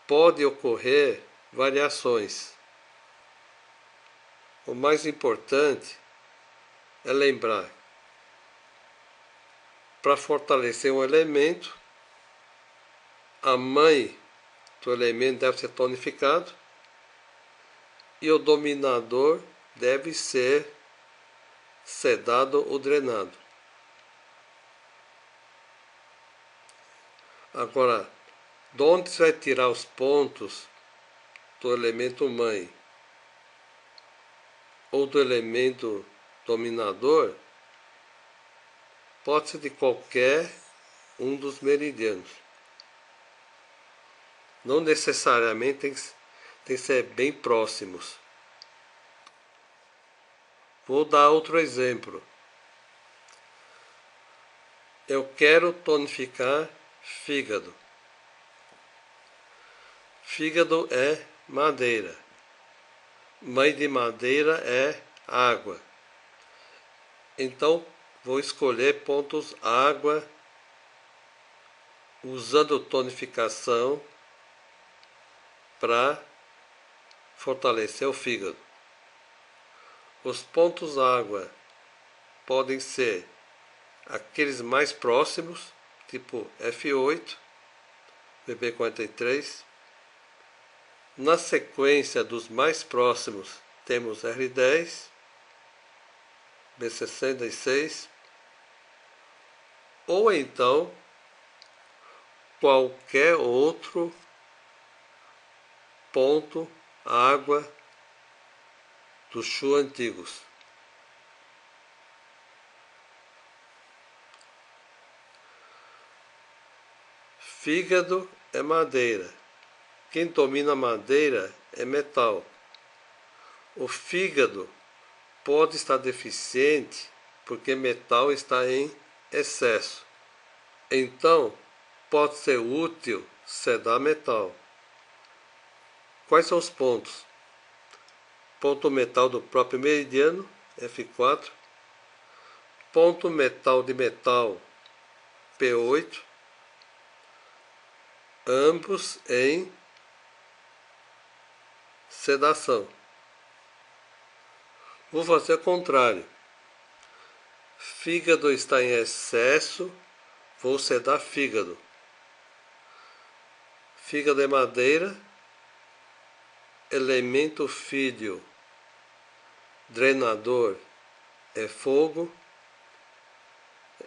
pode ocorrer variações. O mais importante é lembrar, para fortalecer um elemento, a mãe do elemento deve ser tonificado e o dominador deve ser sedado ou drenado. Agora, de onde você vai tirar os pontos do elemento mãe ou do elemento dominador? Pode ser de qualquer um dos meridianos. Não necessariamente tem que ser bem próximos. Vou dar outro exemplo. Eu quero tonificar fígado. Fígado é madeira. Mãe de madeira é água. Então, vou escolher pontos água, usando tonificação para fortalecer o fígado. Os pontos água podem ser aqueles mais próximos, tipo F8, BB43. Na sequência dos mais próximos, temos R10, B66, ou então qualquer outro ponto água dos Shu antigos. Fígado é madeira. Quem domina madeira é metal. O fígado pode estar deficiente porque metal está em excesso. Então, pode ser útil sedar metal. Quais são os pontos? Ponto metal do próprio meridiano, F4. Ponto metal de metal, P8. Ambos em sedação. Vou fazer o contrário. Fígado está em excesso, vou sedar fígado. Fígado é madeira, elemento fídio, drenador é fogo.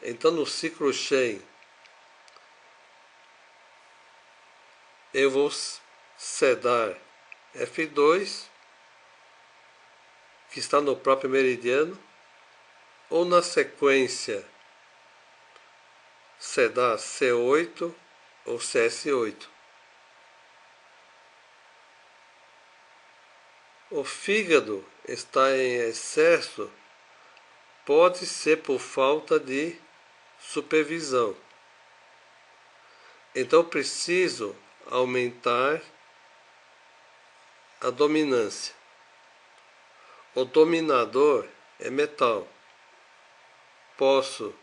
Então no ciclo Shen eu vou sedar F2, que está no próprio meridiano, ou na sequência sedar C8 ou CS8. O fígado está em excesso, pode ser por falta de supervisão. Então preciso aumentar a dominância. O dominador é metal. Posso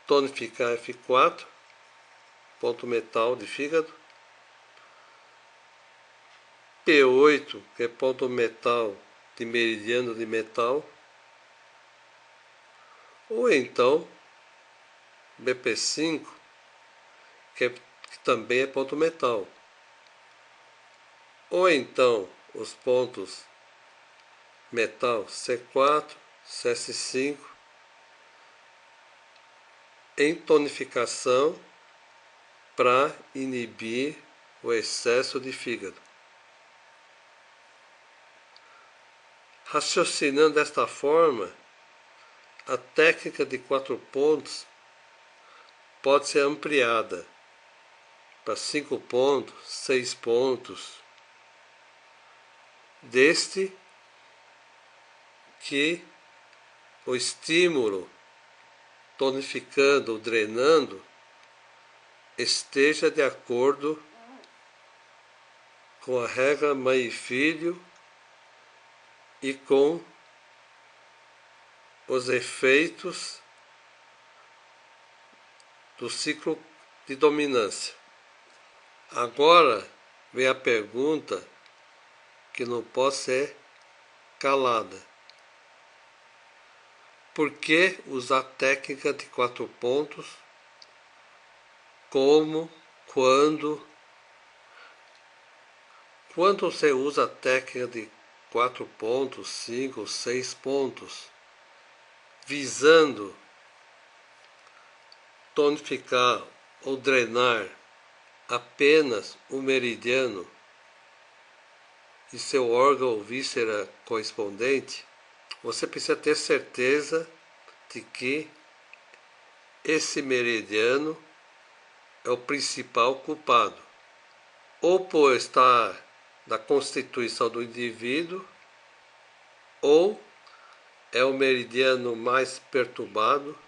tonificar F4, ponto metal de fígado. P8, que é ponto metal de meridiano de metal. Ou então BP5, que também é ponto metal. Ou então os pontos metal C4, CS5 em tonificação para inibir o excesso de fígado. Raciocinando desta forma, a técnica de 4 pontos pode ser ampliada para 5 pontos, 6 pontos, desde que o estímulo tonificando ou drenando esteja de acordo com a regra mãe e filho e com os efeitos do ciclo de dominância. Agora vem a pergunta que não pode ser calada. Por que usar técnica de 4 pontos? Como? Quando? Quando você usa a técnica de 4 pontos, 5, 6 pontos, visando tonificar ou drenar apenas o meridiano e seu órgão ou víscera correspondente, você precisa ter certeza de que esse meridiano é o principal culpado, ou por estar na constituição do indivíduo, ou é o meridiano mais perturbado,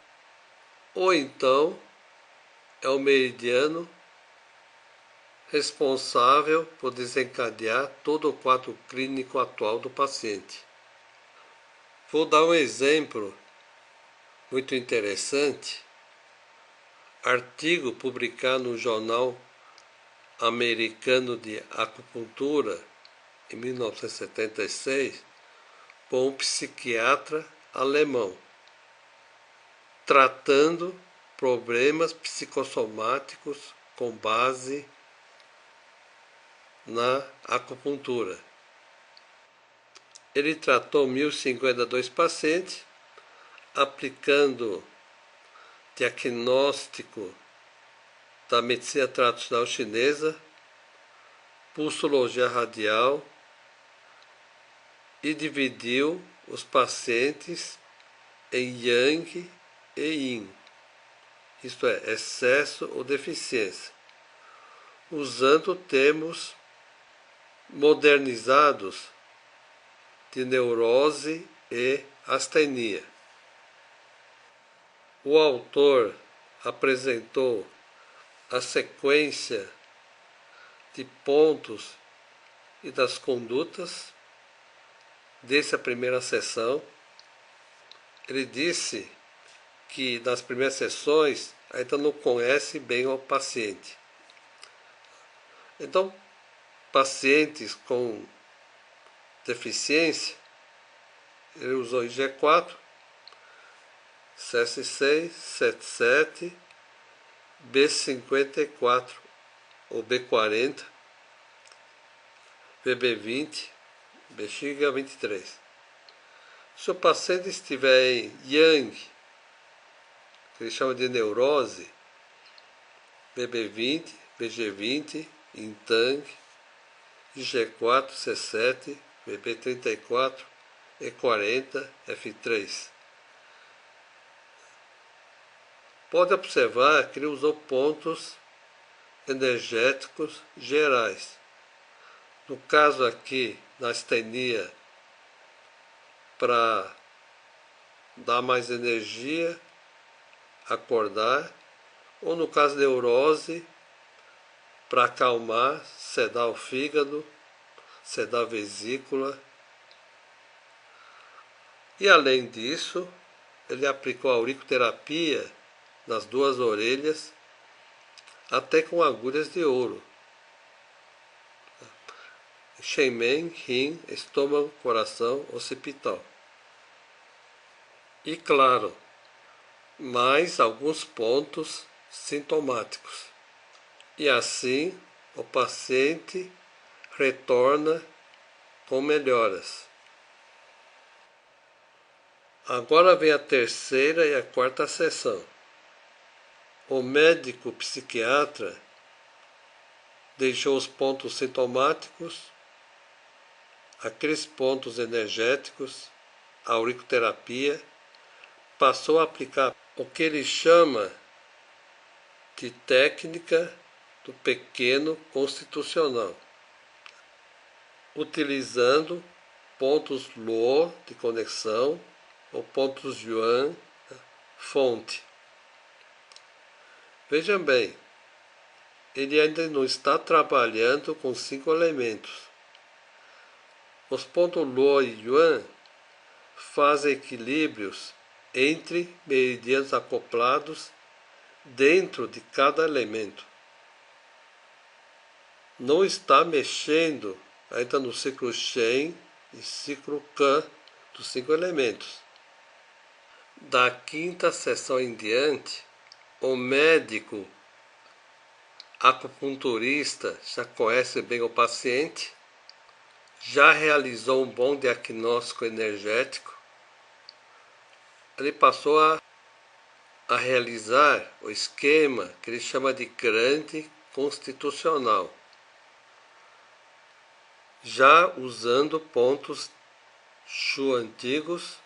ou então é o meridiano responsável por desencadear todo o quadro clínico atual do paciente. Vou dar um exemplo muito interessante. Artigo publicado no Jornal Americano de Acupuntura, em 1976, por um psiquiatra alemão, tratando problemas psicossomáticos com base na acupuntura. Ele tratou 1.052 pacientes, aplicando diagnóstico da medicina tradicional chinesa, pulsologia radial, e dividiu os pacientes em Yang e Yin, isto é, excesso ou deficiência, usando termos modernizados de neurose e astenia. O autor apresentou a sequência de pontos e das condutas dessa primeira sessão. Ele disse que nas primeiras sessões ainda não conhece bem o paciente. Então, pacientes com deficiência, ele usou IG4, CS6, CS7, B54 ou B40, BB20, bexiga 23. Se o paciente estiver em Yang, que ele chama de neurose, BB20, BG20, Intang, IG4, C7, BB34, E40, F3. Pode observar que ele usou pontos energéticos gerais. No caso aqui, na astenia, para dar mais energia, acordar, ou no caso de neurose, para acalmar, sedar o fígado, sedar a vesícula. E além disso, ele aplicou a auriculoterapia nas 2 orelhas, até com agulhas de ouro. Shenmen, rim, estômago, coração, occipital. E claro, mais alguns pontos sintomáticos. E assim o paciente retorna com melhoras. Agora vem a terceira e a quarta sessão. O médico psiquiatra deixou os pontos sintomáticos, aqueles pontos energéticos, a auriculoterapia, passou a aplicar o que ele chama de técnica do pequeno constitucional, utilizando pontos Luo de conexão ou pontos Yuan fonte. Vejam bem, ele ainda não está trabalhando com 5 elementos. Os pontos Luo e Yuan fazem equilíbrios entre meridianos acoplados dentro de cada elemento. não está mexendo ainda no ciclo Shen e ciclo Kan dos 5 elementos. Da quinta sessão em diante, o médico acupunturista já conhece bem o paciente, já realizou um bom diagnóstico energético, ele passou a realizar o esquema que ele chama de grande constitucional, já usando pontos Shu antigos,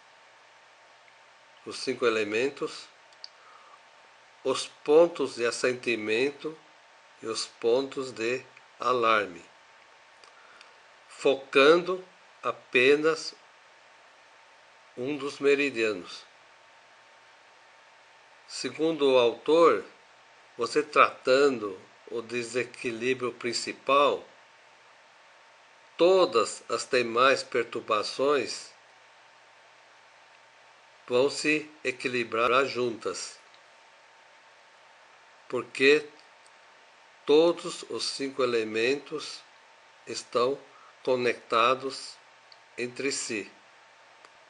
os 5 elementos, os pontos de assentimento e os pontos de alarme, focando apenas um dos meridianos. Segundo o autor, você tratando o desequilíbrio principal, todas as demais perturbações vão se equilibrar juntas, porque todos os 5 elementos estão conectados entre si,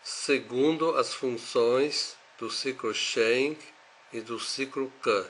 segundo as funções do ciclo Shen e do ciclo Kan.